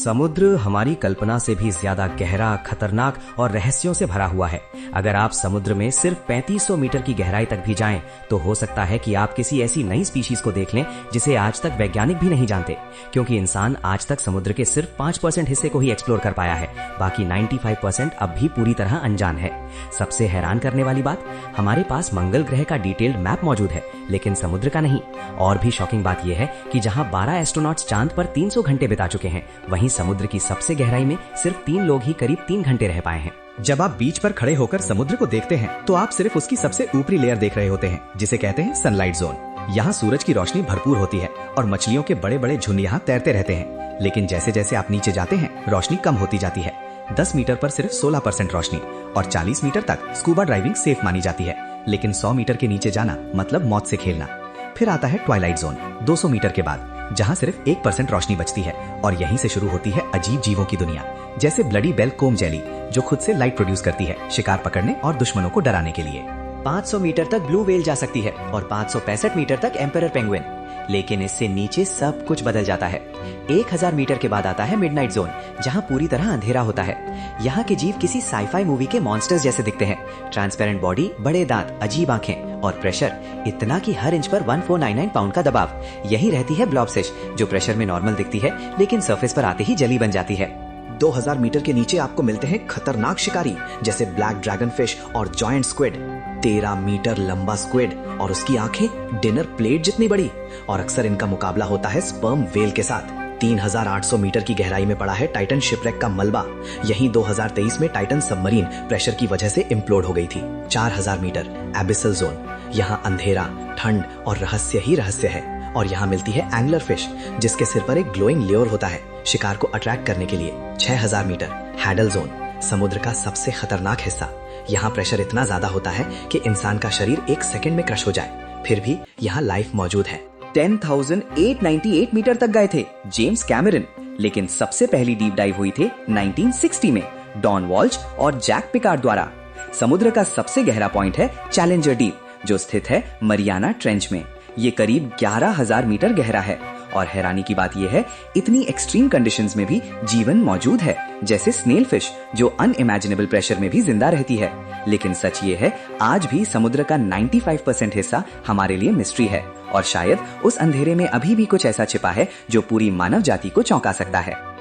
समुद्र हमारी कल्पना से भी ज्यादा गहरा, खतरनाक और रहस्यों से भरा हुआ है। अगर आप समुद्र में सिर्फ 3500 मीटर की गहराई तक भी जाएं, तो हो सकता है कि आप किसी ऐसी नई स्पीशीज को देख लें जिसे आज तक वैज्ञानिक भी नहीं जानते, क्योंकि इंसान आज तक समुद्र के सिर्फ 5% हिस्से को ही एक्सप्लोर कर पाया है। बाकी 95% अब भी पूरी तरह अनजान है। सबसे हैरान करने वाली बात, हमारे पास मंगल ग्रह का डिटेल्ड मैप मौजूद है, लेकिन समुद्र का नहीं। और भी शॉकिंग बात यह है कि जहां 12 एस्ट्रोनॉट्स चांद पर 300 घंटे बिता चुके हैं, वहीं समुद्र की सबसे गहराई में सिर्फ 3 लोग ही करीब 3 घंटे रह पाए हैं। जब आप बीच पर खड़े होकर समुद्र को देखते हैं, तो आप सिर्फ उसकी सबसे ऊपरी लेयर देख रहे होते हैं, जिसे कहते हैं सनलाइट जोन। यहाँ सूरज की रोशनी भरपूर होती है और मछलियों के बड़े बड़े झुंड यहाँ तैरते रहते हैं। लेकिन जैसे जैसे आप नीचे जाते हैं, रोशनी कम होती जाती है। 10 मीटर पर सिर्फ 16% रोशनी और 40 मीटर तक स्कूबा ड्राइविंग सेफ मानी जाती है। लेकिन 100 मीटर के नीचे जाना मतलब मौत से खेलना। फिर आता है ट्वाइलाइट जोन 200 मीटर के बाद, जहां सिर्फ 1% रोशनी बचती है और यहीं से शुरू होती है अजीब जीवों की दुनिया, जैसे ब्लडी बेल कोम जेली, जो खुद से लाइट प्रोड्यूस करती है शिकार पकड़ने और दुश्मनों को डराने के लिए। 500 मीटर तक ब्लू व्हेल जा सकती है और 565 मीटर तक एम्परर पेंगुइन। लेकिन इससे नीचे सब कुछ बदल जाता है। 1000 मीटर के बाद आता है मिडनाइट जोन, जहां पूरी तरह अंधेरा होता है। यहाँ के जीव किसी साईफाई मूवी के मॉन्स्टर्स जैसे दिखते हैं। ट्रांसपेरेंट बॉडी, बड़े दांत, अजीब आंखें और प्रेशर इतना कि हर इंच पर 1499 पाउंड का दबाव। यही रहती है ब्लॉबफिश, जो प्रेशर में नॉर्मल दिखती है, लेकिन सरफेस पर आते ही जली बन जाती है। 2000 मीटर के नीचे आपको मिलते हैं खतरनाक शिकारी, जैसे ब्लैक ड्रैगन फिश और जॉइंट स्क्विड। 13 मीटर लंबा स्क्विड और उसकी आंखें डिनर प्लेट जितनी बड़ी। और अक्सर इनका मुकाबला होता है स्पर्म वेल के साथ। 3800 मीटर की गहराई में पड़ा है टाइटन शिपरेक का मलबा। यहीं 2023 में टाइटन सबमरीन प्रेशर की वजह से इम्प्लोड हो गई थी। 4000 मीटर एबिसल जोन, यहाँ अंधेरा, ठंड और रहस्य ही रहस्य है। और यहाँ मिलती है एंगलर फिश, जिसके सिर पर एक ग्लोइंग लेयर होता है शिकार को अट्रैक्ट करने के लिए। 6000 मीटर हैडल जोन, समुद्र का सबसे खतरनाक हिस्सा। यहाँ प्रेशर इतना ज्यादा होता है कि इंसान का शरीर 1 सेकंड में क्रश हो जाए। फिर भी यहाँ लाइफ मौजूद है। 10,898 मीटर तक गए थे जेम्स कैमरन, लेकिन सबसे पहली डीप डाइव हुई थी 1960 में डॉन वॉल्श और जैक पिकार्ड द्वारा। समुद्र का सबसे गहरा पॉइंट है चैलेंजर डीप, जो स्थित है मरियाना ट्रेंच में। ये करीब 11,000 मीटर गहरा है। और हैरानी की बात यह है, इतनी एक्सट्रीम कंडीशंस में भी जीवन मौजूद है, जैसे स्नेल फिश, जो अनइमेजिनेबल प्रेशर में भी जिंदा रहती है। लेकिन सच ये है, आज भी समुद्र का 95% हिस्सा हमारे लिए मिस्ट्री है। और शायद उस अंधेरे में अभी भी कुछ ऐसा छिपा है जो पूरी मानव जाति को चौंका सकता है।